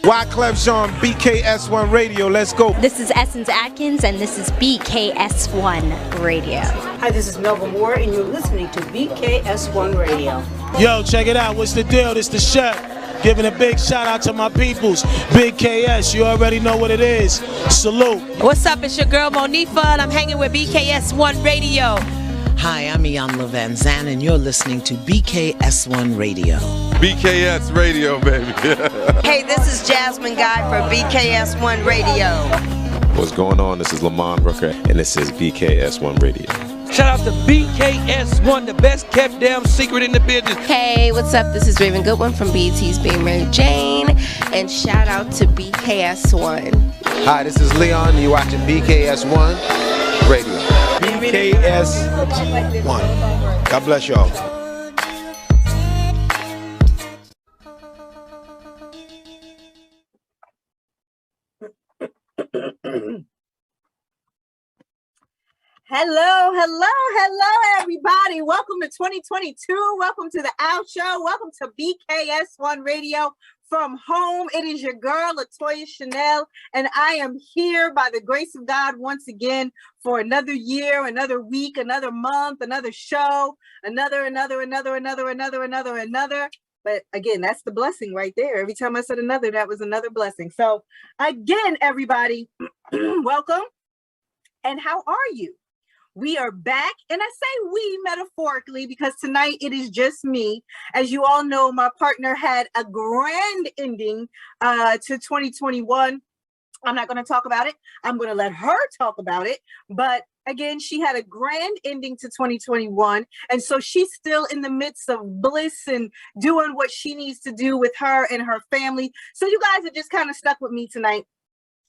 Wyclef Jean, BKS1 Radio. Let's go. This is Essence Atkins, and this is BKS1 Radio. Hi, this is Melba Moore, and you're listening to BKS1 Radio. Yo, check it out. What's the deal? This the chef. Giving a big shout out to my peoples. Big KS, you already know what it is. Salute. What's up? It's your girl Monifa, and I'm hanging with BKS1 Radio. Hi, I'm Iyanla Van Zandt, and you're listening to BKS1 Radio. BKS Radio, baby. Hey, this is Jasmine Guy for BKS1 Radio. What's going on? This is Lamont Brooker, and this is BKS1 Radio. Shout out to BKS1, the best kept damn secret in the business. Hey, what's up? This is Raven Goodwin from BET's Being Mary Jane, and shout out to BKS1. Hi, this is Leon. You're watching BKS1 Radio. BKS1. God bless y'all. Hello, everybody. Welcome to 2022. Welcome to the Out Show. Welcome to BKS1 Radio from home. It is your girl, Latoya Chanel, and I am here by the grace of God once again for another year, another week, another month, another show, another. But again, that's the blessing right there. Every time I said another, that was another blessing. So again, everybody, welcome. And how are you? We are back, and I say we metaphorically because tonight it is just me. As you all know, my partner had a grand ending to 2021. I'm not going to talk about it. I'm going to let her talk about it. But again, she had a grand ending to 2021. And so she's still in the midst of bliss and doing what she needs to do with her and her family. So you guys are just kind of stuck with me tonight.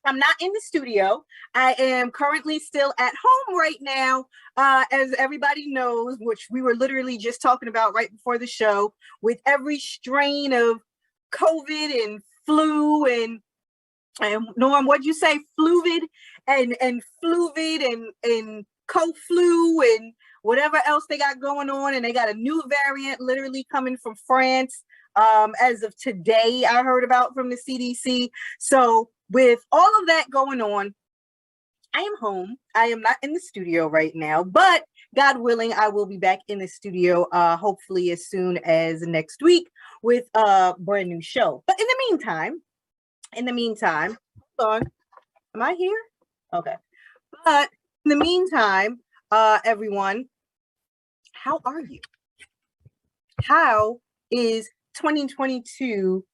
I'm not in the studio. I am currently still at home right now, as everybody knows, which we were literally just talking about right before the show, with every strain of COVID and flu and Norm, what'd you say? Fluvid and fluvid and co-flu and whatever else they got going on. And they got a new variant literally coming from France. As of today, I heard about from the CDC. So with all of that going on, I am home. I am not in the studio right now, but God willing, I will be back in the studio hopefully as soon as next week with a brand new show. But in the meantime, hold on. Am I here? Okay. But in the meantime, everyone, how are you? How is 2022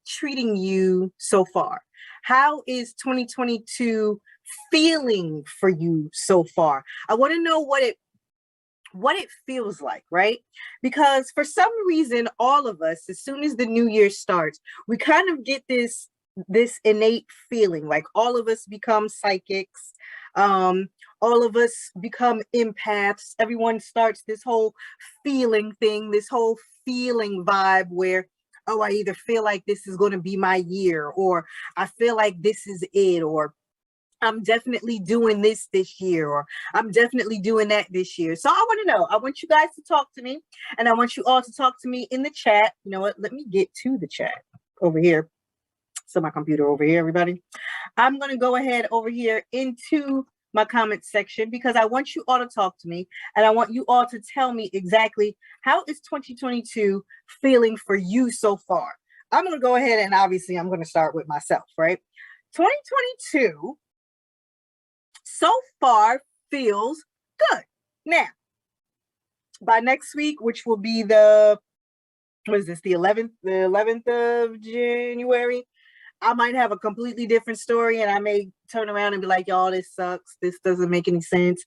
treating you so far? How is 2022 feeling for you so far? I want to know what it feels like, right? Because for some reason, all of us, as soon as the new year starts, we kind of get this innate feeling, like all of us become psychics. All of us become empaths. Everyone starts this whole feeling thing, this whole feeling vibe where, oh, I either feel like this is going to be my year, or I feel like this is it, or I'm definitely doing this year, or I'm definitely doing that this year. So I want to know, I want you guys to talk to me, and I want you all to talk to me in the chat. You know what? Let me get to the chat over here. So my computer over here, everybody. I'm going to go ahead over here into my comment section because I want you all to talk to me, and I want you all to tell me exactly how is 2022 feeling for you so far. I'm going to go ahead and obviously I'm going to start with myself, right? 2022 so far feels good. Now, by next week, which will be the 11th of January, I might have a completely different story, and I may turn around and be like, y'all, this sucks. This doesn't make any sense.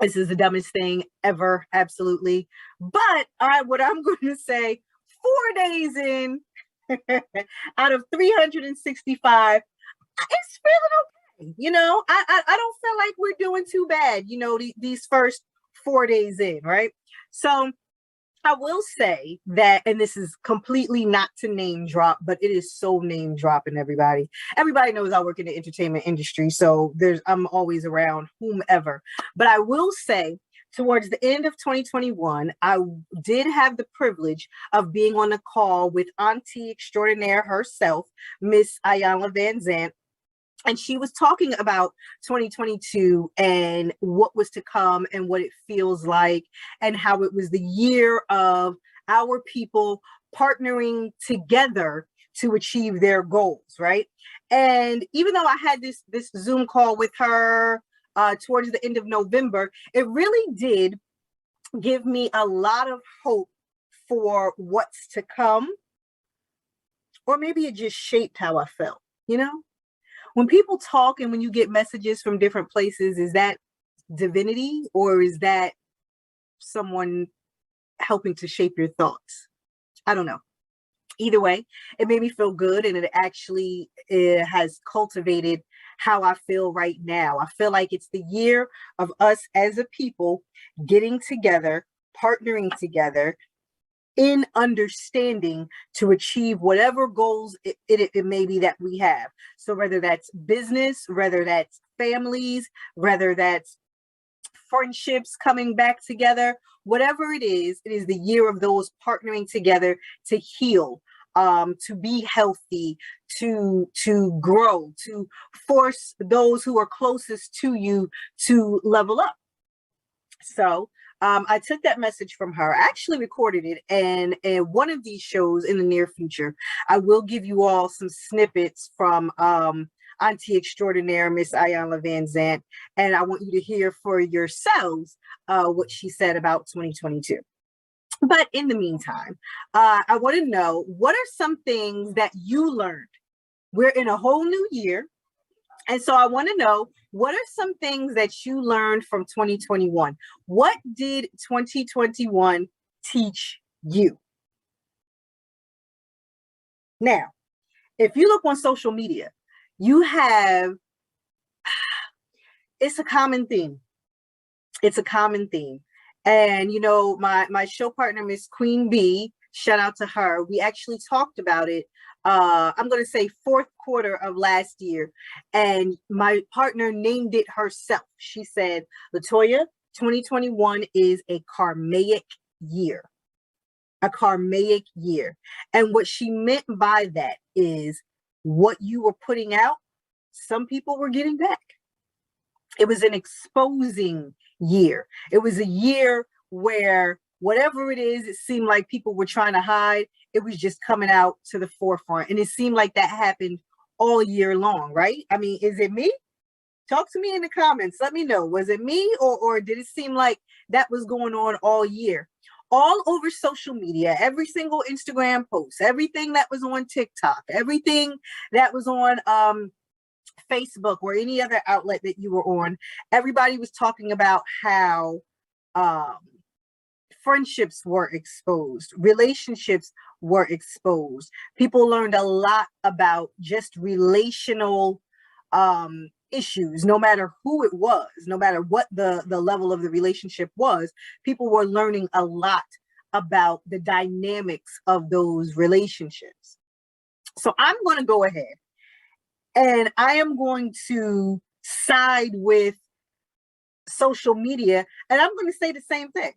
This is the dumbest thing ever. Absolutely. But what I'm going to say, 4 days in, out of 365, it's feeling okay. You know, I don't feel like we're doing too bad, you know, these first 4 days in, right? So I will say that, and this is completely not to name drop, but it is so name dropping, everybody. Everybody knows I work in the entertainment industry, so I'm always around whomever. But I will say towards the end of 2021, I did have the privilege of being on a call with Auntie Extraordinaire herself, Miss Iyanla Vanzant. And she was talking about 2022 and what was to come and what it feels like and how it was the year of our people partnering together to achieve their goals, right? And even though I had this Zoom call with her towards the end of November, it really did give me a lot of hope for what's to come. Or maybe it just shaped how I felt, you know? When people talk and when you get messages from different places, is that divinity or is that someone helping to shape your thoughts? I don't know. Either way, it made me feel good, and it has cultivated how I feel right now. I feel like it's the year of us as a people getting together, partnering together in understanding to achieve whatever goals it may be that we have. So whether that's business, whether that's families, whether that's friendships coming back together, whatever it is the year of those partnering together to heal, to be healthy, to grow, to force those who are closest to you to level up. So I took that message from her. I actually recorded it, and one of these shows in the near future, I will give you all some snippets from Auntie Extraordinaire, Miss Iyanla Vanzant, and I want you to hear for yourselves what she said about 2022. But in the meantime, I want to know, what are some things that you learned? We're in a whole new year. And so I want to know, what are some things that you learned from 2021? What did 2021 teach you? Now, if you look on social media, you have, it's a common theme. It's a common theme. And, you know, my show partner, Miss Queen Bee, shout out to her. We actually talked about it. I'm going to say fourth quarter of last year. And my partner named it herself. She said, LaToya, 2021 is a karmic year. A karmic year. And what she meant by that is what you were putting out, some people were getting back. It was an exposing year. It was a year where whatever it is, it seemed like people were trying to hide. It was just coming out to the forefront. And it seemed like that happened all year long, right? I mean, is it me? Talk to me in the comments. Let me know. Was it me or did it seem like that was going on all year? All over social media, every single Instagram post, everything that was on TikTok, everything that was on Facebook or any other outlet that you were on, everybody was talking about how friendships were exposed, relationships were exposed. People learned a lot about just relational issues, no matter who it was, no matter what the level of the relationship was. People were learning a lot about the dynamics of those relationships. So I'm going to go ahead and I am going to side with social media, and I'm going to say the same thing.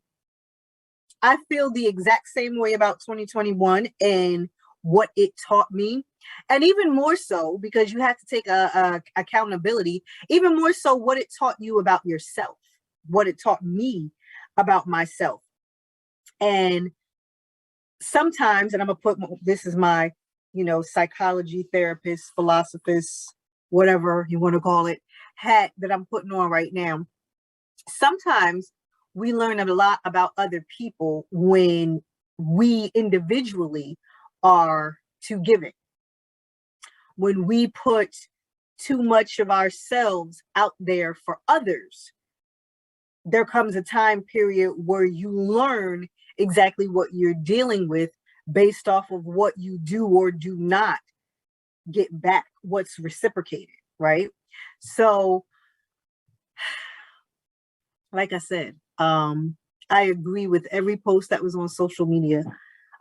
I feel the exact same way about 2021 and what it taught me. And even more so, because you have to take accountability, even more so what it taught you about yourself, what it taught me about myself. And sometimes, and I'm going to put, this is my, psychology therapist, philosophist, whatever you want to call it, hat that I'm putting on right now. Sometimes we learn a lot about other people when we individually are too giving. When we put too much of ourselves out there for others, there comes a time period where you learn exactly what you're dealing with based off of what you do or do not get back, what's reciprocated, right? So, like I said, I agree with every post that was on social media.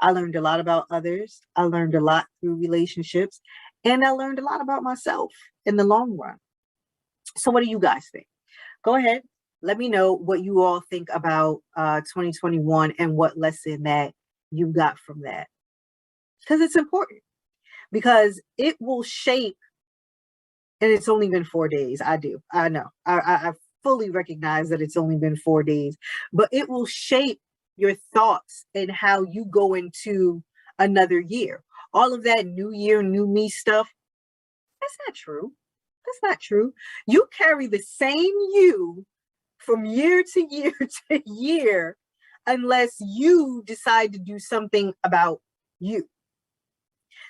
I learned a lot about others. I learned a lot through relationships, and I learned a lot about myself in the long run. So what do you guys think? Go ahead, Let me know what you all think about 2021 and what lesson that you got from that. Because it's important. Because it will shape, and it's only been 4 days. I know. I fully recognize that it's only been 4 days, but it will shape your thoughts and how you go into another year. All of that new year, new me stuff, that's not true. That's not true. You carry the same you from year to year to year unless you decide to do something about you.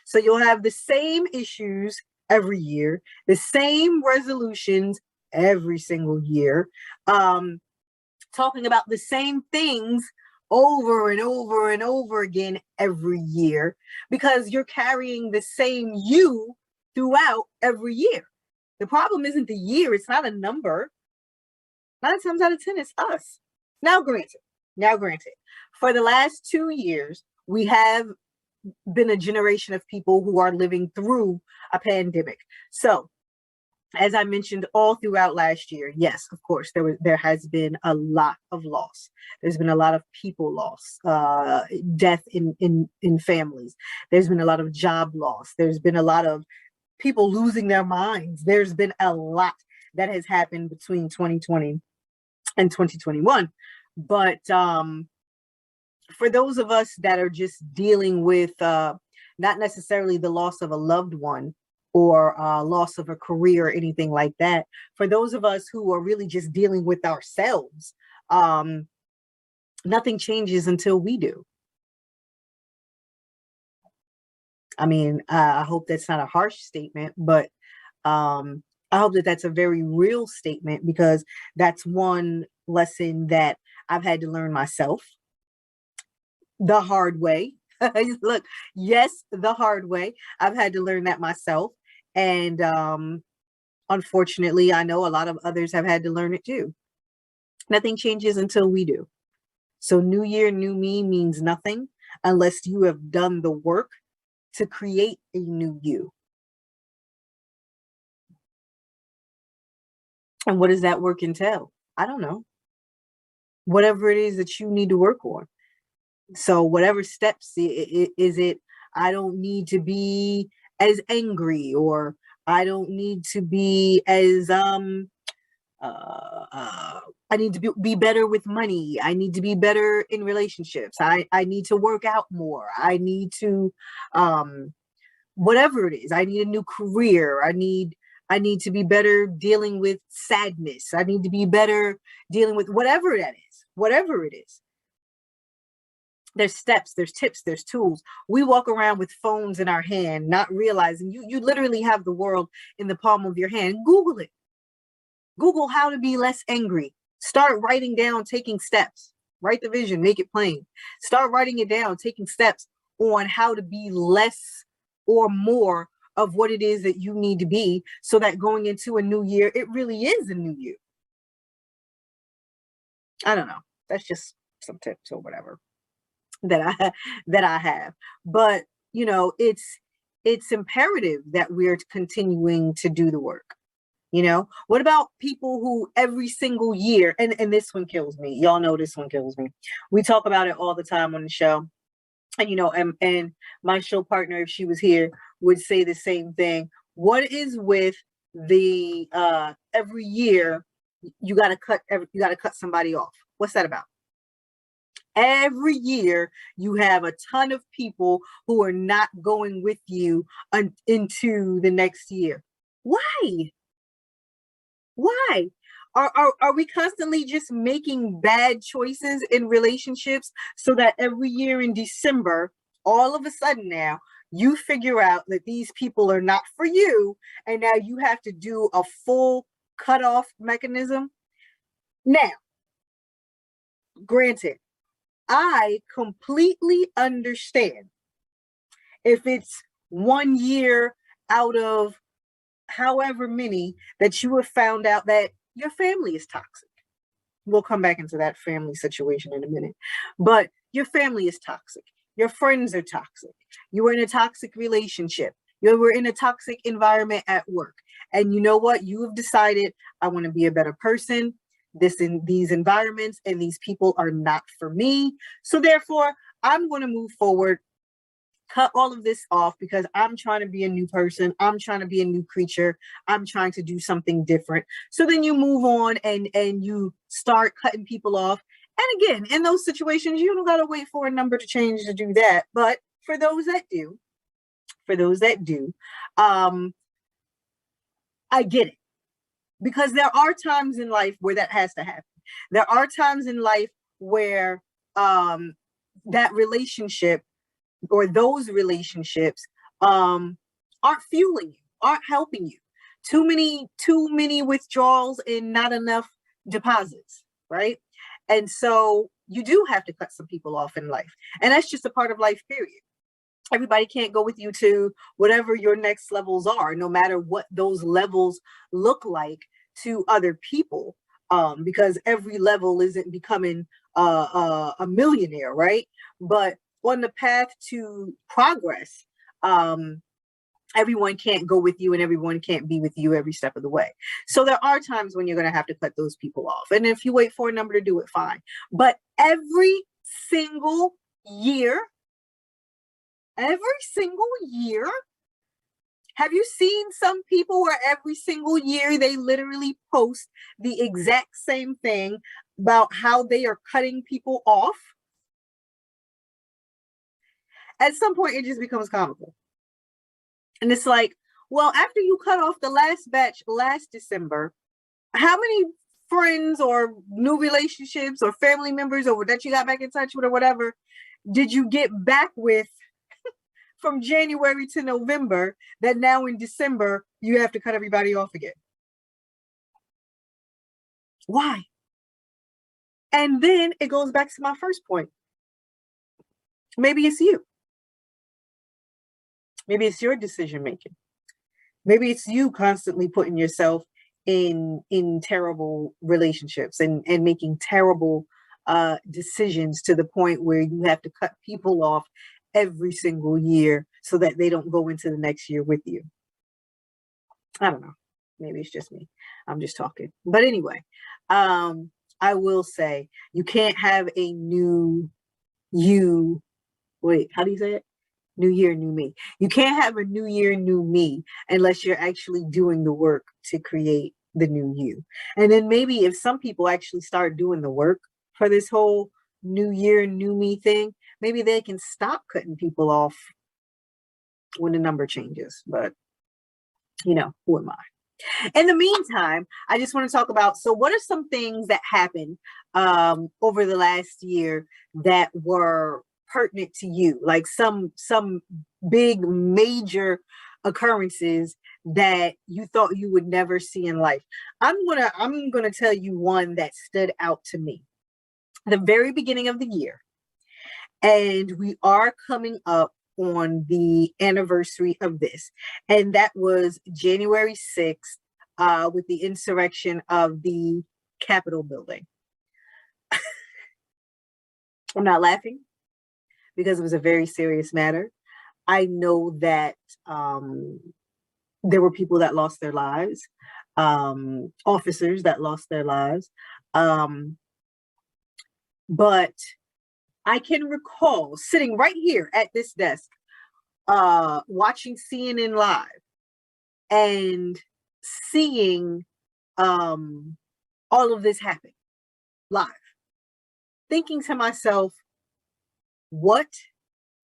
So you'll have the same issues every year, the same resolutions every single year, talking about the same things over and over and over again every year, because you're carrying the same you throughout every year. The problem isn't the year, it's not a number. 9 times out of 10, it's us. Now granted, for the last 2 years, we have been a generation of people who are living through a pandemic. So, as I mentioned all throughout last year, yes, of course, there has been a lot of loss. There's been a lot of people lost, death in families. There's been a lot of job loss. There's been a lot of people losing their minds. There's been a lot that has happened between 2020 and 2021. But for those of us that are just dealing with not necessarily the loss of a loved one or loss of a career or anything like that, for those of us who are really just dealing with ourselves, nothing changes until we do. I mean, I hope that's not a harsh statement, but I hope that that's a very real statement, because that's one lesson that I've had to learn myself the hard way. Look, yes, the hard way. I've had to learn that myself. And unfortunately, I know a lot of others have had to learn it too. Nothing changes until we do. So new year, new me means nothing unless you have done the work to create a new you. And what does that work entail? I don't know. Whatever it is that you need to work on. So whatever steps is it, I don't need to be as angry, or I don't need to be as I need to be better with money. I need to be better in relationships. I need to work out more. I need to whatever it is. I need a new career. I need to be better dealing with sadness. I need to be better dealing with whatever that is. Whatever it is. There's steps, there's tips, there's tools. We walk around with phones in our hand, not realizing you literally have the world in the palm of your hand. Google it. Google how to be less angry. Start writing down, taking steps. Write the vision, make it plain. Start writing it down, taking steps on how to be less or more of what it is that you need to be, so that going into a new year, it really is a new you. I don't know. That's just some tips or whatever that I have. But you know, it's imperative that we're continuing to do the work. You know, what about people who every single year, and this one kills me. Y'all know this one kills me. We talk about it all the time on the show. And you know, and my show partner, if she was here, would say the same thing. What is with the every year you gotta cut somebody off? What's that about? Every year you have a ton of people who are not going with you into the next year. Why? Why? Are we constantly just making bad choices in relationships so that every year in December, all of a sudden now, you figure out that these people are not for you, and now you have to do a full cutoff mechanism? Now, granted, I completely understand if it's 1 year out of however many that you have found out that your family is toxic. We'll come back into that family situation in a minute. But your family is toxic. Your friends are toxic. You were in a toxic relationship. You were in a toxic environment at work. And you know what? You have decided, I want to be a better person. in these environments and these people are not for me. So therefore, I'm going to move forward, cut all of this off because I'm trying to be a new person. I'm trying to be a new creature. I'm trying to do something different. So then you move on and you start cutting people off. And again, in those situations, you don't got to wait for a number to change to do that. But for those that do, I get it. Because there are times in life where that has to happen. There are times in life where that relationship or those relationships aren't fueling you, aren't helping you. Too many withdrawals and not enough deposits, right? And so you do have to cut some people off in life. And that's just a part of life, period. Everybody can't go with you to whatever your next levels are, no matter what those levels look like to other people, because every level isn't becoming a millionaire, right? But on the path to progress, everyone can't go with you and everyone can't be with you every step of the way. So there are times when you're going to have to cut those people off. And if you wait for a number to do it, fine. But every single year, have you seen some people where every single year they literally post the exact same thing about how they are cutting people off? At some point, it just becomes comical. And it's like, well, after you cut off the last batch last December, how many friends or new relationships or family members or that you got back in touch with or whatever did you get back with from January to November that now in December you have to cut everybody off again? Why? And then it goes back to my first point. Maybe it's you. Maybe it's your decision making. Maybe it's you constantly putting yourself in terrible relationships and making terrible decisions to the point where you have to cut people off every single year so that they don't go into the next year with you. I don't know. Maybe it's just me. I'm just talking. But anyway, I will say you can't have a new you. Wait, how do you say it? New year, new me. You can't have a new year, new me unless you're actually doing the work to create the new you. And then maybe if some people actually start doing the work for this whole new year, new me thing, maybe they can stop cutting people off when the number changes. But, you know, who am I? In the meantime, I just want to talk about, so what are some things that happened over the last year that were pertinent to you, like some big major occurrences that you thought you would never see in life? I'm gonna tell you one that stood out to me. The very beginning of the year, and we are coming up on the anniversary of this, and that was January 6th with the insurrection of the Capitol building. I'm not laughing because it was a very serious matter. I know that there were people that lost their lives, officers that lost their lives. But I can recall sitting right here at this desk, watching CNN Live and seeing all of this happen live, thinking to myself, what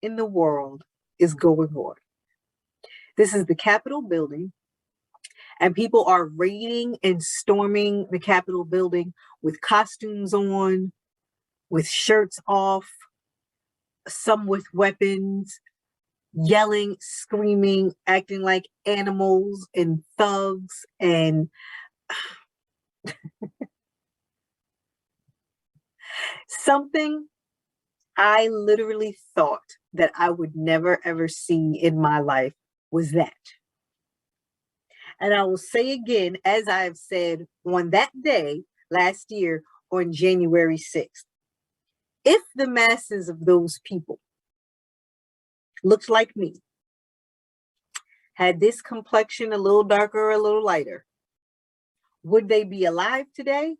in the world is going on? This is the Capitol building, and people are raiding and storming the Capitol building with costumes on, with shirts off, some with weapons, yelling, screaming, acting like animals and thugs. And something I literally thought that I would never ever see in my life was that. And I will say again, as I've said on that day last year on January 6th, if the masses of those people looked like me, had this complexion a little darker or a little lighter, would they be alive today?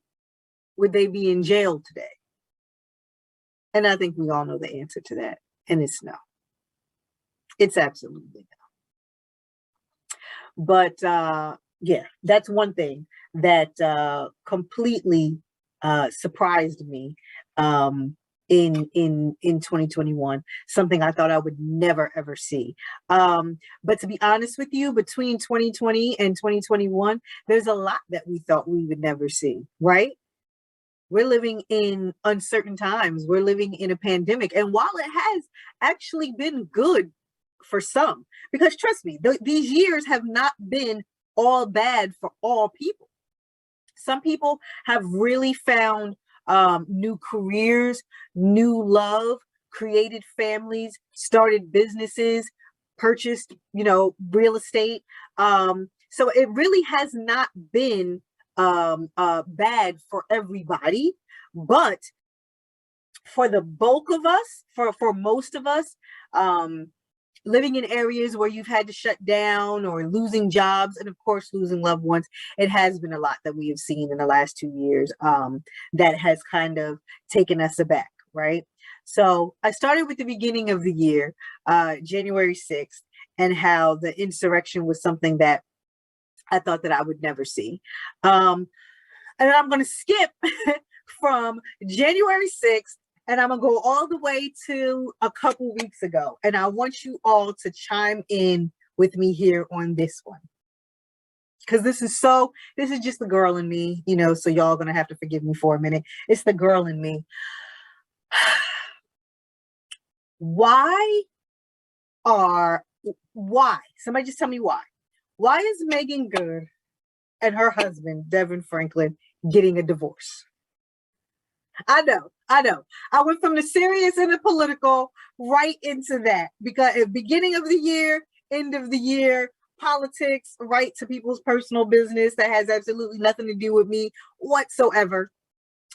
would they be in jail today? And I think we all know the answer to that. And it's no. It's absolutely no. But yeah, that's one thing that completely surprised me in 2021, something I thought I would never ever see. But to be honest with you, between 2020 and 2021, there's a lot that we thought we would never see, right? We're living in uncertain times. We're living in a pandemic. And while it has actually been good for some, because trust me, these years have not been all bad for all people. Some people have really found new careers, new love, created families, started businesses, purchased, real estate. So it really has not been bad for everybody, but for the bulk of us, for most of us, living in areas where you've had to shut down or losing jobs and of course losing loved ones, it has been a lot that we have seen in the last 2 years that has kind of taken us aback, right? So I started with the beginning of the year, January 6th, and how the insurrection was something that I thought that I would never see. And then I'm going to skip from January 6th, and I'm going to go all the way to a couple weeks ago. And I want you all to chime in with me here on this one. Because this is just the girl in me, so y'all going to have to forgive me for a minute. It's the girl in me. Why? Somebody just tell me why. Why is Meagan Good and her husband, Devin Franklin, getting a divorce? I know. I went from the serious and the political right into that because at the beginning of the year, end of the year, politics, right to people's personal business that has absolutely nothing to do with me whatsoever.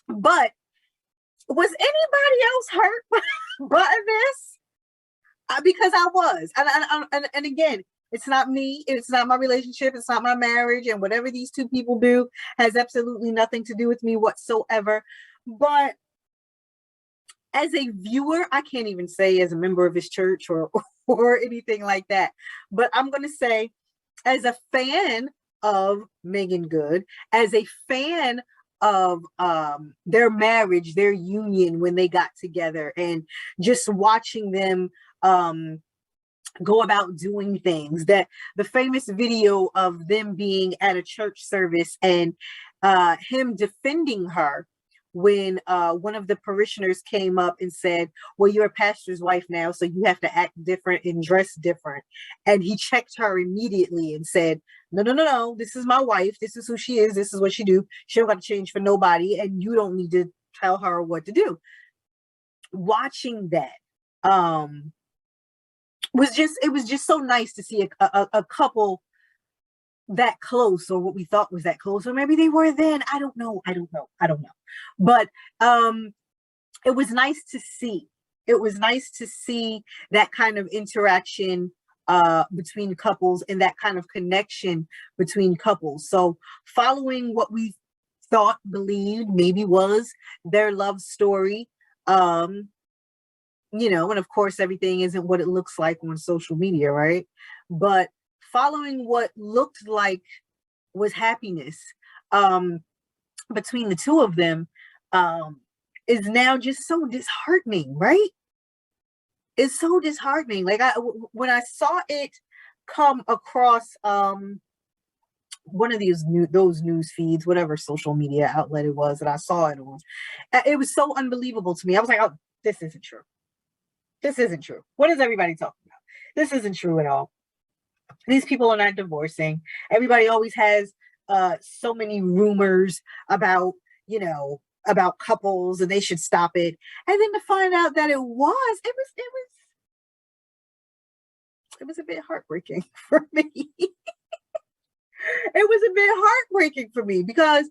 But was anybody else hurt by this? Because I was. And again, it's not me. It's not my relationship. It's not my marriage. And whatever these two people do has absolutely nothing to do with me whatsoever. But as a viewer, I can't even say as a member of his church or anything like that. But I'm going to say as a fan of Meagan Good, as a fan of their marriage, their union when they got together, and just watching them go about doing things, that the famous video of them being at a church service and him defending her when one of the parishioners came up and said, well, you're a pastor's wife now, so you have to act different and dress different. And he checked her immediately and said, no, this is my wife. This is who she is. This is what she do. She don't got to change for nobody. And you don't need to tell her what to do. Watching that was just so nice to see a couple that close, or what we thought was that close, or maybe they were then. I don't know. But it was nice to see. It was nice to see that kind of interaction between couples and that kind of connection between couples. So following what we thought, believed, maybe was their love story, and of course everything isn't what it looks like on social media, right? But following what looked like was happiness between the two of them is now just so disheartening, right? It's so disheartening. Like when I saw it come across one of those news feeds, whatever social media outlet it was that I saw it on, it was so unbelievable to me. I was like, oh, this isn't true. This isn't true. What is everybody talking about? This isn't true at all. These people are not divorcing. Everybody always has so many rumors about couples and they should stop it. And then to find out that it was a bit heartbreaking for me. It was a bit heartbreaking for me because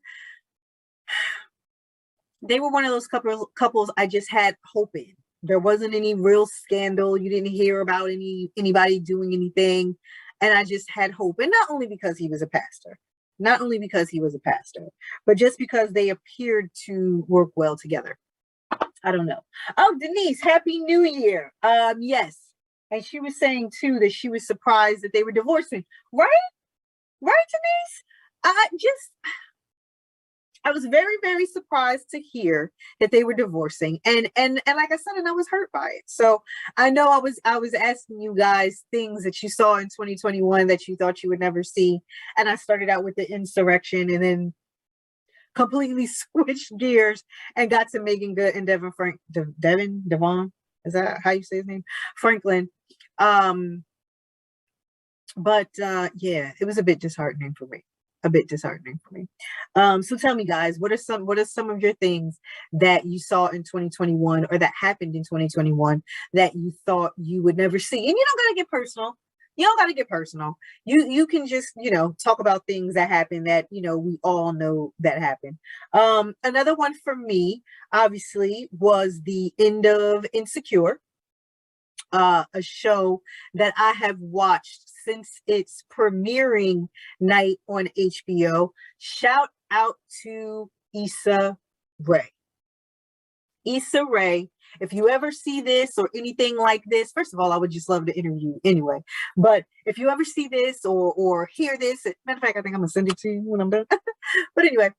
they were one of those couples I just had hope in. There wasn't any real scandal. You didn't hear about anybody doing anything. And I just had hope. And not only because he was a pastor, not only because he was a pastor, but just because they appeared to work well together. I don't know. Oh, Denise, Happy New Year. Yes. And she was saying too that she was surprised that they were divorcing. Right? Right, Denise? I was very, very surprised to hear that they were divorcing. And like I said, and I was hurt by it. So I know I was asking you guys things that you saw in 2021 that you thought you would never see. And I started out with the insurrection and then completely switched gears and got to Megan Good and Devon, is that how you say his name? Franklin. But yeah, it was a bit disheartening for me. So tell me, guys, what are some of your things that you saw in 2021 or that happened in 2021 that you thought you would never see? And you don't gotta get personal. You can just, talk about things that happen that, we all know that happened. Another one for me, obviously, was the end of Insecure, a show that I have watched since its premiering night on HBO. Shout out to Issa Rae. Issa Rae, if you ever see this or anything like this, first of all, I would just love to interview you anyway. But if you ever see this or hear this, matter of fact, I think I'm gonna send it to you when I'm done. But anyway,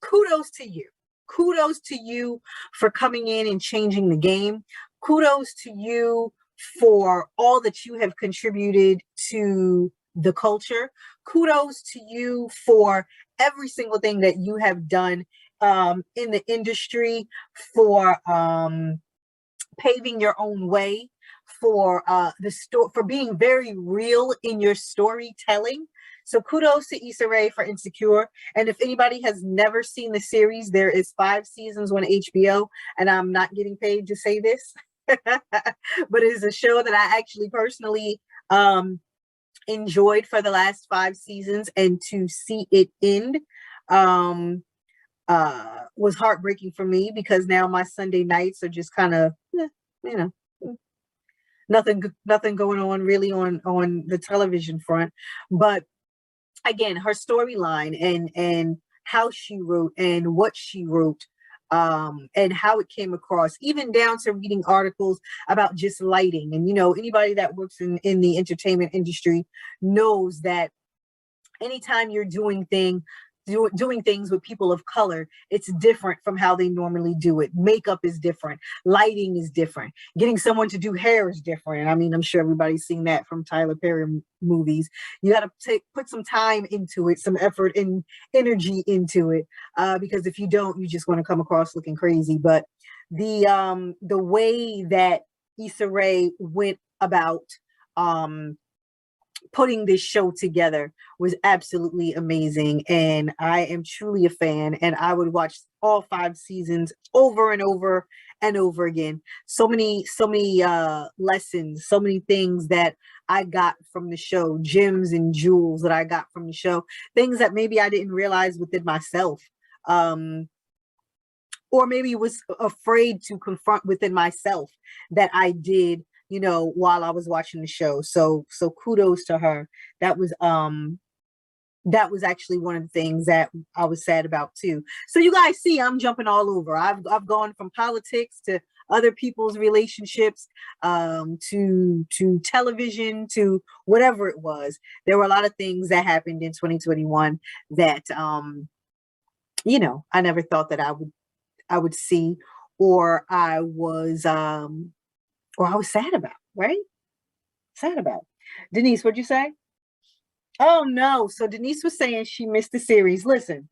kudos to you. Kudos to you for coming in and changing the game. Kudos to you for all that you have contributed to the culture. Kudos to you for every single thing that you have done in the industry, for paving your own way, for for being very real in your storytelling. So kudos to Issa Rae for Insecure. And if anybody has never seen the series, there is 5 seasons on HBO, and I'm not getting paid to say this. But it is a show that I actually personally enjoyed for the last 5 seasons, and to see it end was heartbreaking for me, because now my Sunday nights are just kind of, nothing going on really on the television front. But again, her storyline and how she wrote and what she wrote, and how it came across, even down to reading articles about just lighting. And, anybody that works in the entertainment industry knows that anytime you're doing things with people of color, it's different from how they normally do it. Makeup is different. Lighting is different. Getting someone to do hair is different. And I mean, I'm sure everybody's seen that from Tyler Perry movies. You got to put some time into it, some effort and energy into it, because if you don't, you just want to come across looking crazy. But the way that Issa Rae went about putting this show together was absolutely amazing, and I am truly a fan, and I would watch all 5 seasons over and over and over again. So many lessons, so many things that I got from the show, gems and jewels that I got from the show, things that maybe I didn't realize within myself, or maybe was afraid to confront within myself that I did, while I was watching the show. So kudos to her. That was actually one of the things that I was sad about too. So you guys see, I'm jumping all over. I've gone from politics to other people's relationships, to television, to whatever it was. There were a lot of things that happened in 2021 that I never thought that I would see, or I was sad about, right? Sad about. Denise, what'd you say? Oh no. So Denise was saying she missed the series. Listen,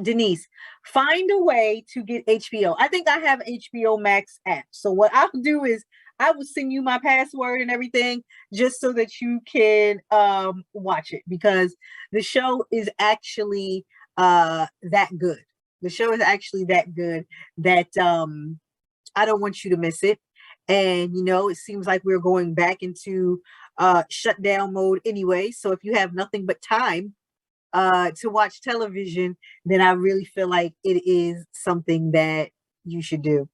Denise, find a way to get HBO. I think I have HBO Max app. So what I'll do is I will send you my password and everything just so that you can watch it, because the show is actually that good. The show is actually that good that I don't want you to miss it. And, it seems like we're going back into shutdown mode anyway. So if you have nothing but time to watch television, then I really feel like it is something that you should do.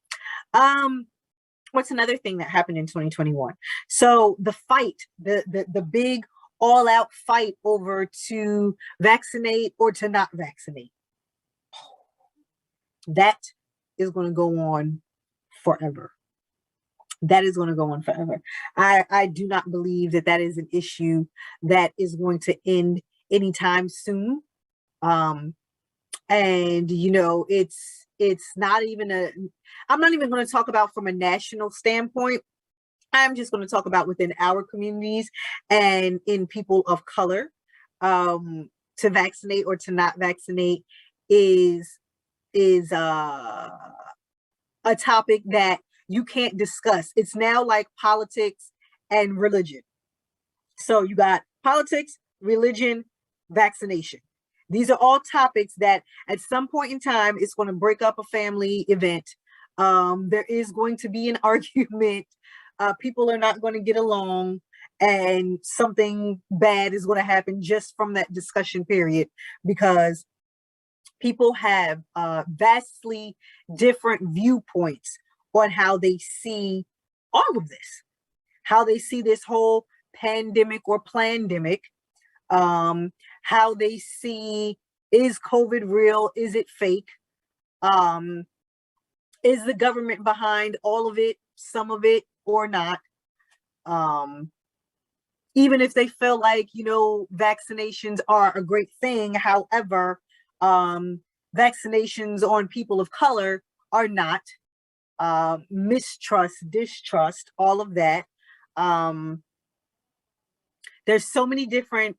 What's another thing that happened in 2021? So the fight, the big all-out fight over to vaccinate or to not vaccinate. That is going to go on forever. That is going to go on forever. I do not believe that that is an issue that is going to end anytime soon. And you know, it's not even I'm not even going to talk about from a national standpoint. I'm just going to talk about within our communities and in people of color. To vaccinate or to not vaccinate is a topic that you can't discuss. It's now like politics and religion. So you got politics, religion, vaccination. These are all topics that at some point in time, it's going to break up a family event. There is going to be an argument. People are not going to get along, and something bad is going to happen just from that discussion period, because people have vastly different viewpoints on how they see all of this, how they see this whole pandemic or plandemic, how they see, is COVID real? Is it fake? Is the government behind all of it, some of it, or not? Even if they feel like, you know, vaccinations are a great thing, however, vaccinations on people of color are not. Mistrust, distrust, all of that. There's so many different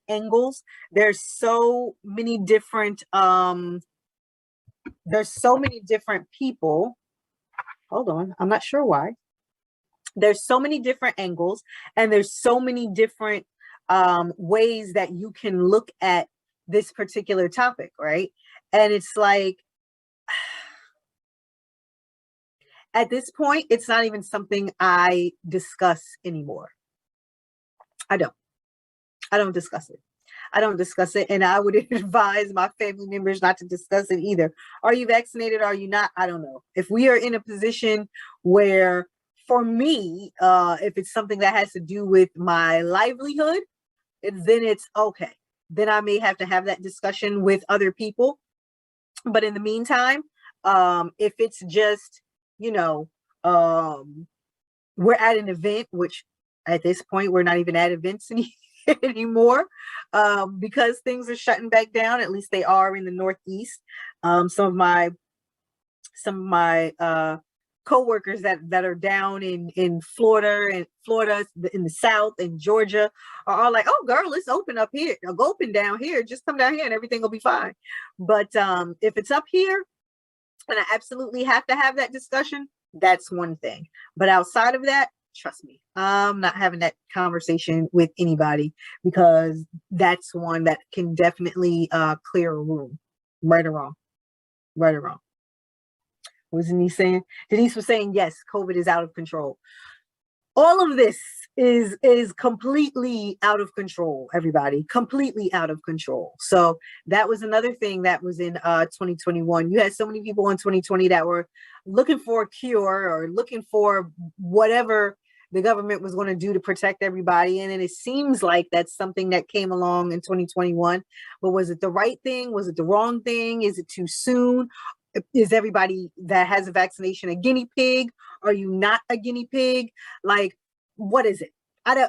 angles. There's so many different people. Hold on, I'm not sure why. There's so many different angles, and there's so many different ways that you can look at this particular topic, right? And it's like, at this point, it's not even something I discuss anymore. I don't discuss it. I don't discuss it. And I would advise my family members not to discuss it either. Are you vaccinated? Are you not? I don't know. If we are in a position where, for me, if it's something that has to do with my livelihood, then it's okay. Then I may have to have that discussion with other people. But in the meantime, if it's just, you know, we're at an event, which at this point, we're not even at events anymore, because things are shutting back down. At least they are in the Northeast. Some of my co-workers that are down in Florida in the South and Georgia are all like, oh girl, it's open up here, go open down here, just come down here and everything will be fine. But if it's up here and I absolutely have to have that discussion, that's one thing. But outside of that, trust me, I'm not having that conversation with anybody, because that's one that can definitely clear a room. Right or wrong. Wasn't he saying? Denise was saying, yes, COVID is out of control. All of this is completely out of control, everybody, completely out of control. So that was another thing that was in 2021. You had so many people in 2020 that were looking for a cure or looking for whatever the government was going to do to protect everybody. And then it seems like that's something that came along in 2021. But was it the right thing? Was it the wrong thing? Is it too soon? Is everybody that has a vaccination a guinea pig? Are you not a guinea pig? Like, what is it? I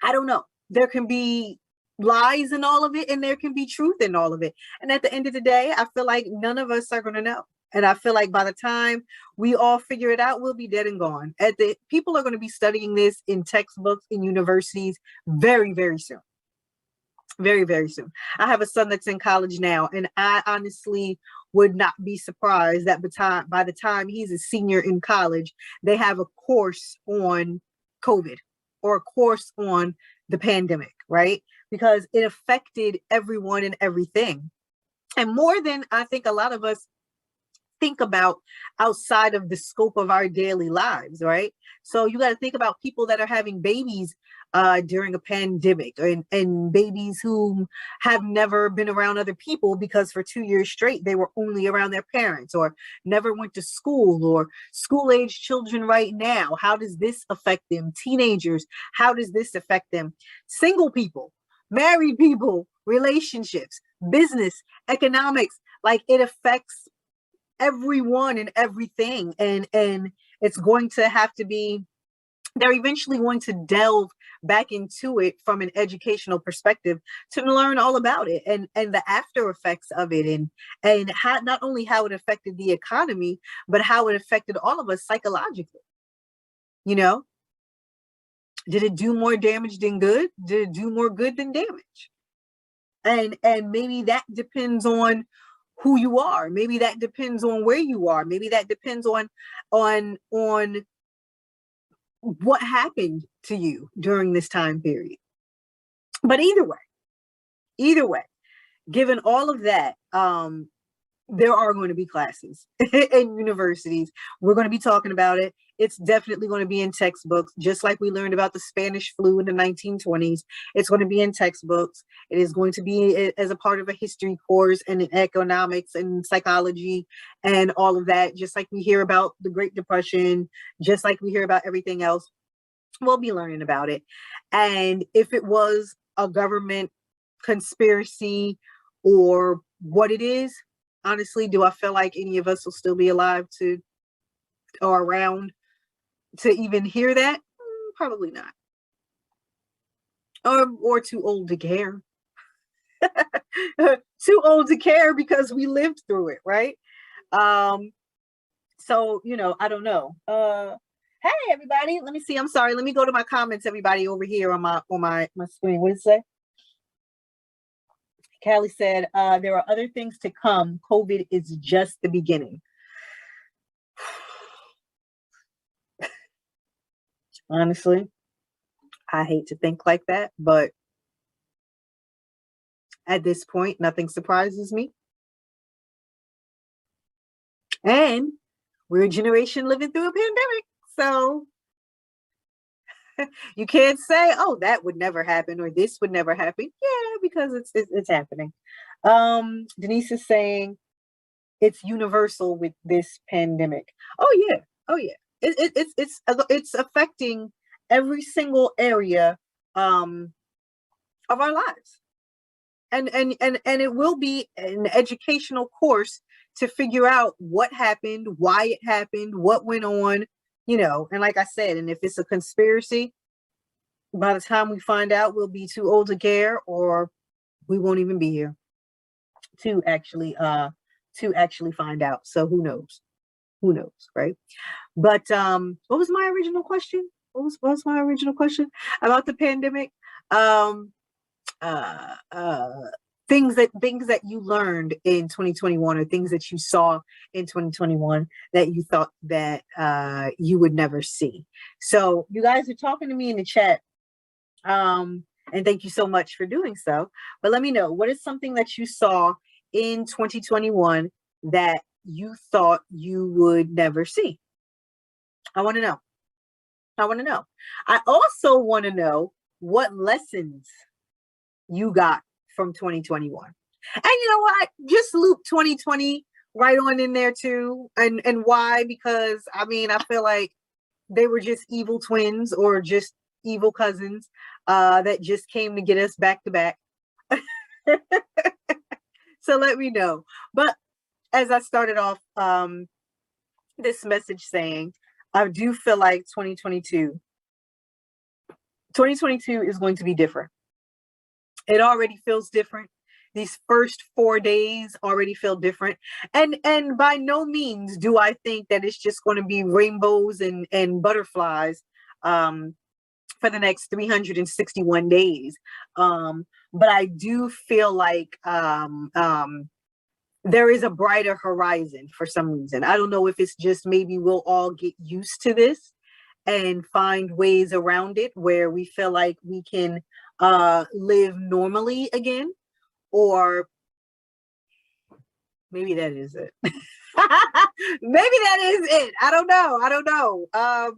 don't know. There can be lies in all of it, and there can be truth in all of it. And at the end of the day, I feel like none of us are going to know. And I feel like by the time we all figure it out, we'll be dead and gone. People are going to be studying this in textbooks in universities very, very soon. Very, very soon. I have a son that's in college now, and I honestly would not be surprised that by the time he's a senior in college, they have a course on COVID or a course on the pandemic, right? Because it affected everyone and everything. And more than I think a lot of us think about outside of the scope of our daily lives, right? So you got to think about people that are having babies during a pandemic, and babies who have never been around other people because for 2 years straight they were only around their parents, or never went to school, or school age children right now. How does this affect them? Teenagers, how does this affect them? Single people, married people, relationships, business, economics, like it affects everyone and everything. And it's going to have to be, they're eventually going to delve back into it from an educational perspective to learn all about it and the after effects of it, and how, not only how it affected the economy, but how it affected all of us psychologically. You know, did it do more damage than good? Did it do more good than damage? And maybe that depends on who you are. Maybe that depends on where you are. Maybe that depends on what happened to you during this time period. But either way, given all of that, there are going to be classes in universities. We're going to be talking about it. It's definitely going to be in textbooks, just like we learned about the Spanish flu in the 1920s. It's going to be in textbooks. It is going to be as a part of a history course and in economics and psychology and all of that, just like we hear about the Great Depression, just like we hear about everything else. We'll be learning about it. And if it was a government conspiracy or what it is, honestly, do I feel like any of us will still be alive to or around to even hear that? Probably not. Or too old to care. Too old to care because we lived through it, right? So, you know, I don't know. Hey everybody, let me see. I'm sorry. Let me go to my comments, everybody, over here on my screen. What did it say? Callie said, there are other things to come. COVID is just the beginning. Honestly, I hate to think like that, but at this point, nothing surprises me. And we're a generation living through a pandemic. So you can't say, oh, that would never happen or this would never happen. Yeah, because it's happening. Denise is saying it's universal with this pandemic. Oh yeah. It's affecting every single area of our lives. And it will be an educational course to figure out what happened, why it happened, what went on, you know. And like I said, and if it's a conspiracy, by the time we find out, we'll be too old to care, or we won't even be here to actually find out. So who knows, right? But what was my original question? What was my original question about the pandemic? Things that you learned in 2021, or things that you saw in 2021 that you thought that you would never see. So you guys are talking to me in the chat, and thank you so much for doing so. But let me know, what is something that you saw in 2021 that you thought you would never see? I want to know. I also want to know what lessons you got from 2021. And you know what? Just loop 2020 right on in there too. And why? Because I mean, I feel like they were just evil twins or just evil cousins that just came to get us back to back. So let me know. But as I started off this message saying, I do feel like 2022 is going to be different. It already feels different. These first 4 days already feel different. And by no means do I think that it's just going to be rainbows and butterflies for the next 361 days. But I do feel like there is a brighter horizon for some reason. I don't know if it's just maybe we'll all get used to this and find ways around it where we feel like we can live normally again, or maybe that is it. Maybe that is it. I don't know.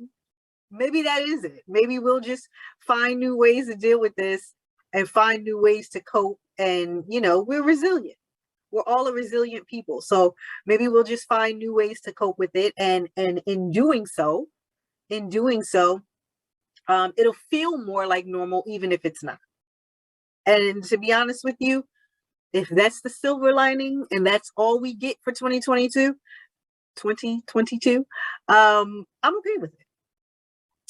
Maybe that is it. Maybe we'll just find new ways to deal with this and find new ways to cope. And, we're resilient. We're all a resilient people. So maybe we'll just find new ways to cope with it. And in doing so, it'll feel more like normal, even if it's not. And to be honest with you, if that's the silver lining and that's all we get for 2022, I'm okay with it.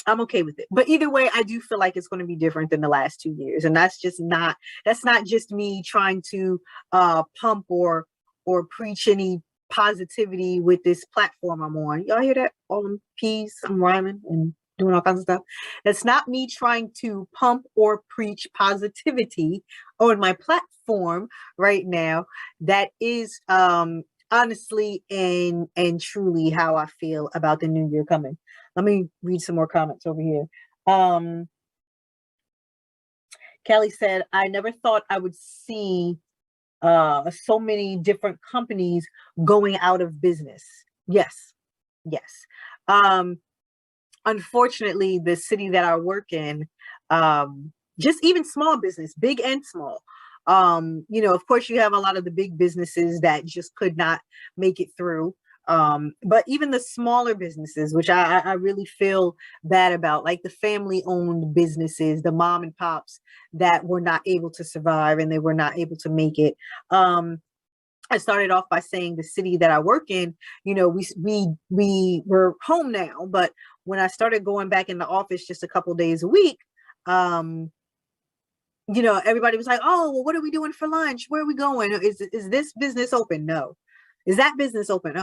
I'm okay with it. But either way, I do feel like it's going to be different than the last 2 years. And that's not just me trying to pump or preach any positivity with this platform I'm on. Y'all hear that? All them P's, I'm rhyming and doing all kinds of stuff. That's not me trying to pump or preach positivity on my platform right now. That is honestly and truly how I feel about the new year coming. Let me read some more comments over here. Kelly said, I never thought I would see so many different companies going out of business. Yes. Unfortunately, the city that I work in, just even small business, big and small, of course you have a lot of the big businesses that just could not make it through. But even the smaller businesses, which I really feel bad about, like the family owned businesses, the mom and pops that were not able to survive and they were not able to make it. I started off by saying the city that I work in, we were home now, but when I started going back in the office just a couple days a week, everybody was like, oh, well, what are we doing for lunch? Where are we going? Is this business open? No. Is that business open?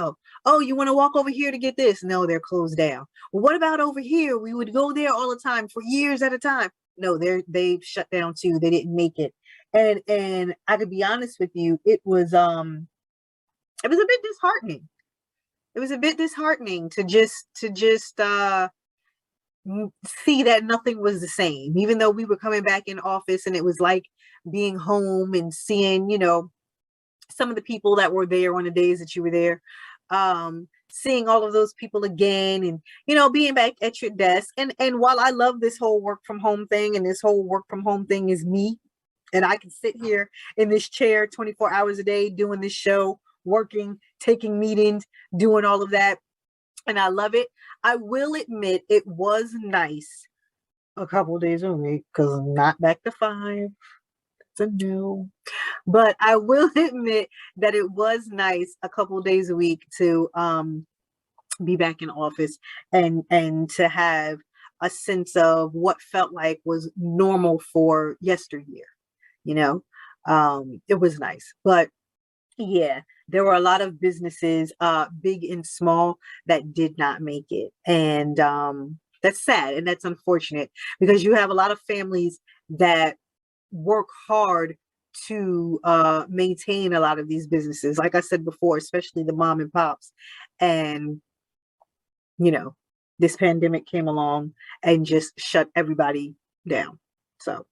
Oh, you want to walk over here to get this? No, they're closed down. Well, what about over here? We would go there all the time for years at a time. No, they shut down too. They didn't make it. And I could be honest with you, it was a bit disheartening. It was a bit disheartening to just see that nothing was the same, even though we were coming back in office and it was like being home and seeing, some of the people that were there on the days that you were there, seeing all of those people again and, being back at your desk. And while I love this whole work from home thing, and this whole work from home thing is me, and I can sit here in this chair 24 hours a day doing this show, working, taking meetings, doing all of that. And I love it. I will admit it was nice a couple of days a week because I'm not back to 5. It's a no. But I will admit that it was nice a couple of days a week to be back in office and to have a sense of what felt like was normal for yesteryear. It was nice. But yeah, there were a lot of businesses, big and small, that did not make it. And that's sad and that's unfortunate because you have a lot of families that work hard to maintain a lot of these businesses. Like I said before, especially the mom and pops. And, this pandemic came along and just shut everybody down. So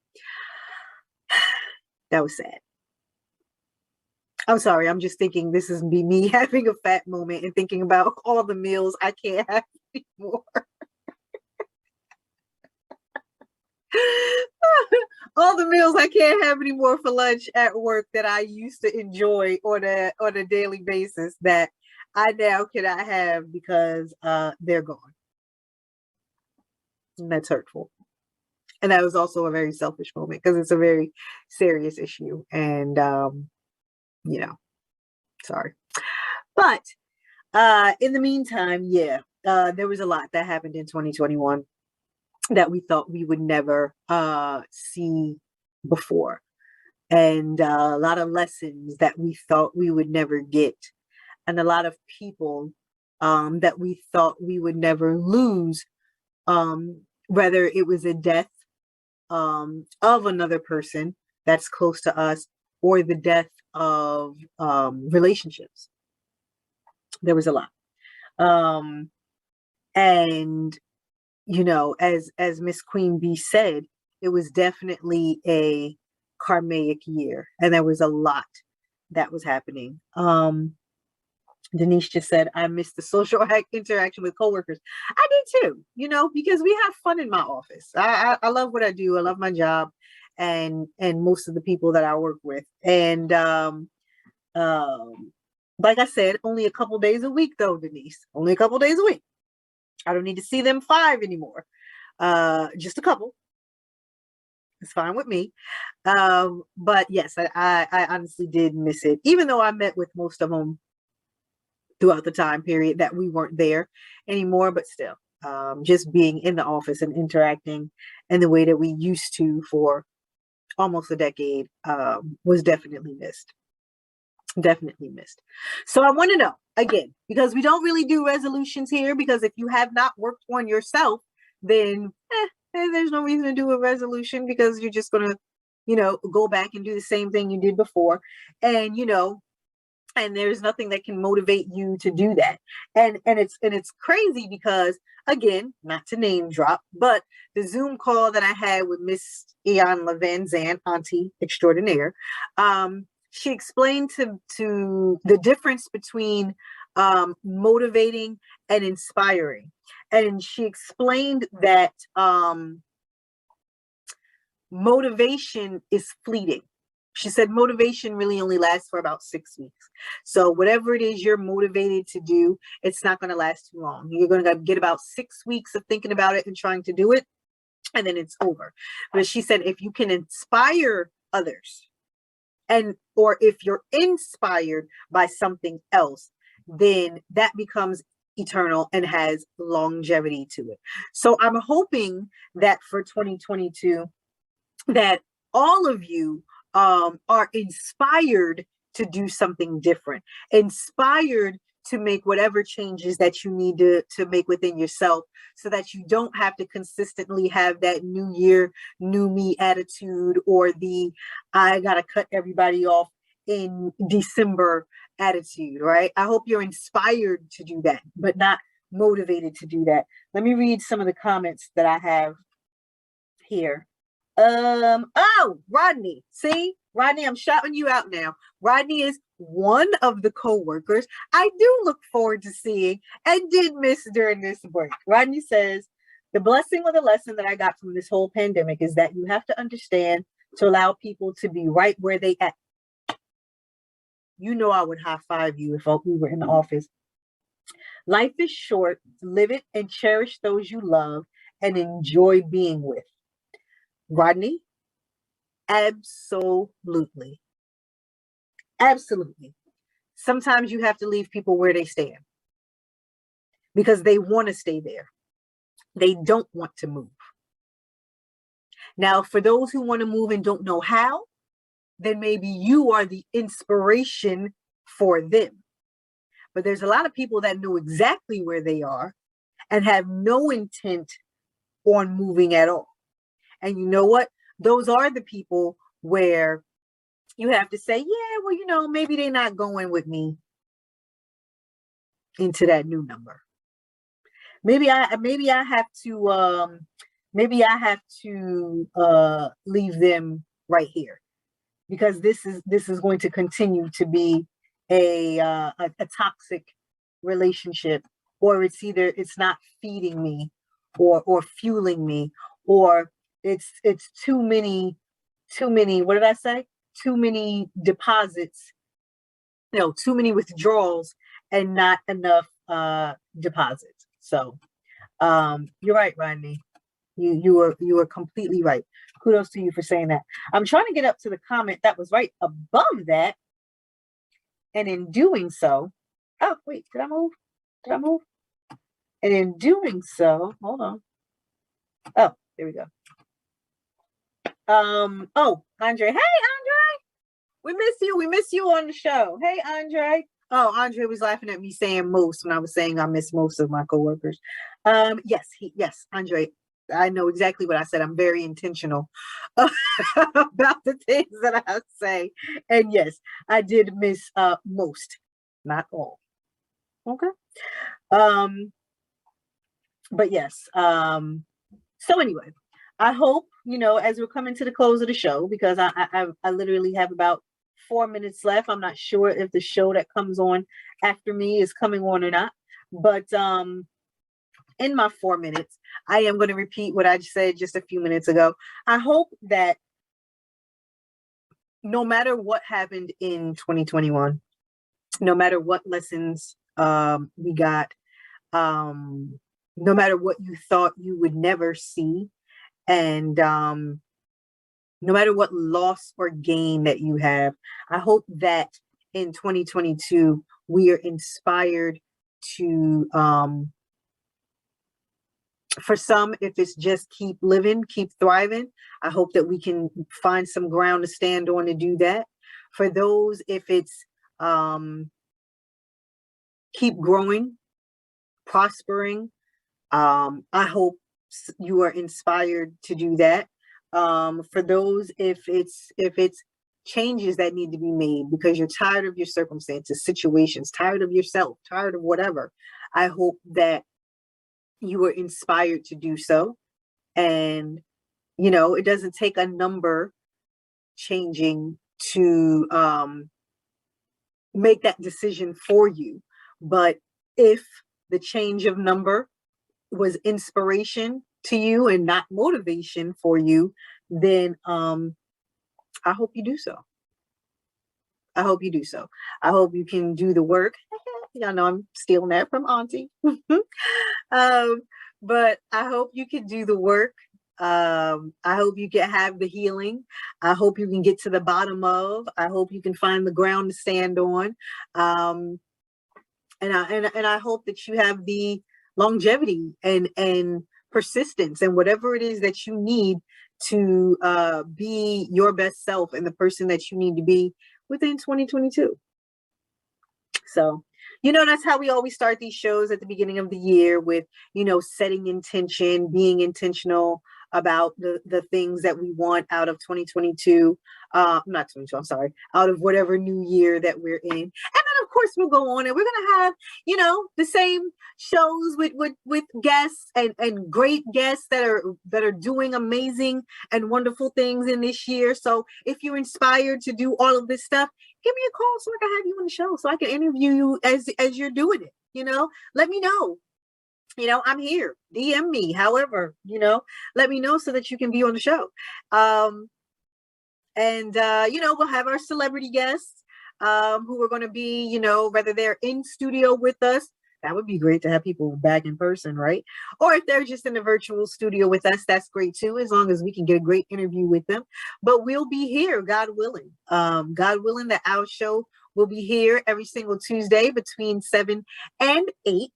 that was sad. I'm sorry. I'm just thinking this is me having a fat moment and thinking about all the meals I can't have anymore. All the meals I can't have anymore for lunch at work that I used to enjoy on a daily basis that I now cannot have because they're gone. And that's hurtful. And that was also a very selfish moment because it's a very serious issue. And sorry. But in the meantime, there was a lot that happened in 2021 that we thought we would never see before. And a lot of lessons that we thought we would never get. And a lot of people that we thought we would never lose, whether it was a death of another person that's close to us or the death of relationships. There was a lot. And as Miss Queen Bee said, it was definitely a karmic year, and there was a lot that was happening. Denise just said, I miss the social interaction with coworkers. I did too, because we have fun in my office. I love what I do. I love my job and most of the people that I work with. And like I said, only a couple days a week though, Denise. Only a couple days a week. I don't need to see them 5 anymore. Just a couple. It's fine with me. But yes, I honestly did miss it, even though I met with most of them throughout the time period that we weren't there anymore, but still, just being in the office and interacting in the way that we used to for almost a decade was definitely missed. Definitely missed. So I want to know, again, because we don't really do resolutions here, because if you have not worked on yourself, then there's no reason to do a resolution, because you're just going to, go back and do the same thing you did before. And, and there's nothing that can motivate you to do that. And it's crazy because, again, not to name drop, but the Zoom call that I had with Miss Iyanla Vanzant, Auntie Extraordinaire, she explained to the difference between motivating and inspiring. And she explained that motivation is fleeting. She said motivation really only lasts for about 6 weeks. So whatever it is you're motivated to do, it's not going to last too long. You're going to get about 6 weeks of thinking about it and trying to do it, and then it's over. But she said if you can inspire others, or if you're inspired by something else, then that becomes eternal and has longevity to it. So I'm hoping that for 2022, that all of you are inspired to do something different, inspired to make whatever changes that you need to make within yourself, so that you don't have to consistently have that new year, new me attitude, or the I gotta cut everybody off in December attitude, right? I hope you're inspired to do that, but not motivated to do that. Let me read some of the comments that I have here. Oh, Rodney, see? Rodney, I'm shouting you out now. Rodney is one of the co-workers I do look forward to seeing and did miss during this break. Rodney says, the blessing or the lesson that I got from this whole pandemic is that you have to understand to allow people to be right where they at. I would high five you if we were in the office. Life is short. Live it and cherish those you love and enjoy being with. Rodney, absolutely. Absolutely. Sometimes you have to leave people where they stand because they want to stay there. They don't want to move. Now, for those who want to move and don't know how, then maybe you are the inspiration for them. But there's a lot of people that know exactly where they are and have no intent on moving at all. And you know what? Those are the people where you have to say, yeah, well, maybe they're not going with me into that new number. Maybe I have to leave them right here, because this is going to continue to be a toxic relationship, or it's not feeding me or fueling me, or it's too many, what did I say? Too many deposits, too many withdrawals and not enough deposits. So you're right, Rodney. You were completely right. Kudos to you for saying that. I'm trying to get up to the comment that was right above that. And in doing so, oh wait, did I move? And in doing so, hold on. Oh, there we go. Oh, Andre. Hey, Andre. We miss you on the show. Hey, Andre. Oh, Andre was laughing at me saying most when I was saying I miss most of my coworkers. Yes, Andre. I know exactly what I said. I'm very intentional about the things that I say. And yes, I did miss most, not all. Okay. But yes. So anyway, I hope, as we're coming to the close of the show, because I literally have about 4 minutes left. I'm not sure if the show that comes on after me is coming on or not, but in my 4 minutes, I am going to repeat what I said just a few minutes ago. I hope that no matter what happened in 2021, no matter what lessons we got, no matter what you thought you would never see, and no matter what loss or gain that you have, I hope that in 2022, we are inspired to, for some, if it's just keep living, keep thriving, I hope that we can find some ground to stand on to do that. For those, if it's keep growing, prospering, I hope you are inspired to do that. For those, if it's changes that need to be made because you're tired of your circumstances, situations, tired of yourself, tired of whatever, I hope that you are inspired to do so. And, you know, it doesn't take a number changing to make that decision for you. But if the change of number was inspiration to you and not motivation for you, then I hope you do so. I hope you do so. I hope you can do the work. Y'all know I'm stealing that from Auntie. But I hope you can do the work. I hope you can have the healing. I hope you can get to the bottom of. I hope you can find the ground to stand on. And I hope that you have the longevity and persistence and whatever it is that you need to be your best self and the person that you need to be within 2022. So, you know, that's how we always start these shows at the beginning of the year with, you know, setting intention, being intentional about the things that we want out of 2022. Not 22, I'm sorry, out of whatever new year that we're in. And then of course we'll go on and we're gonna have, you know, the same shows with guests and great guests that are doing amazing and wonderful things in this year. So if you're inspired to do all of this stuff, give me a call so I can have you on the show, so I can interview you as you're doing it. You know, let me know. You know, I'm here. DM me, however, you know, let me know so that you can be on the show. You know, we'll have our celebrity guests who are going to be, you know, whether they're in studio with us. That would be great to have people back in person, right? Or if they're just in the virtual studio with us, that's great too, as long as we can get a great interview with them. But we'll be here, God willing. God willing, that our show will be here every single Tuesday between 7 and 8.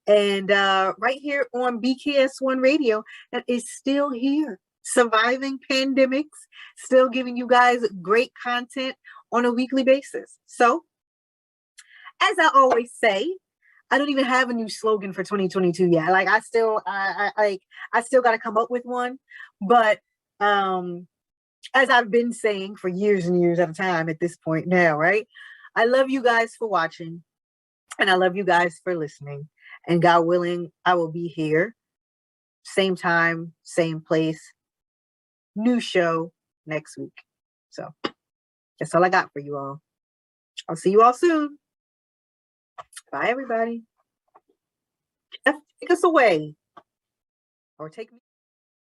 And right here on BKS1 Radio, that is still here, surviving pandemics, still giving you guys great content on a weekly basis. So, as I always say, I don't even have a new slogan for 2022 yet. Like I still got to come up with one. But as I've been saying for years and years at a time at this point now, right? I love you guys for watching, and I love you guys for listening. And God willing, I will be here, same time, same place, new show next week. So that's all I got for you all. I'll see you all soon. Bye, everybody. Take us away. Or take me.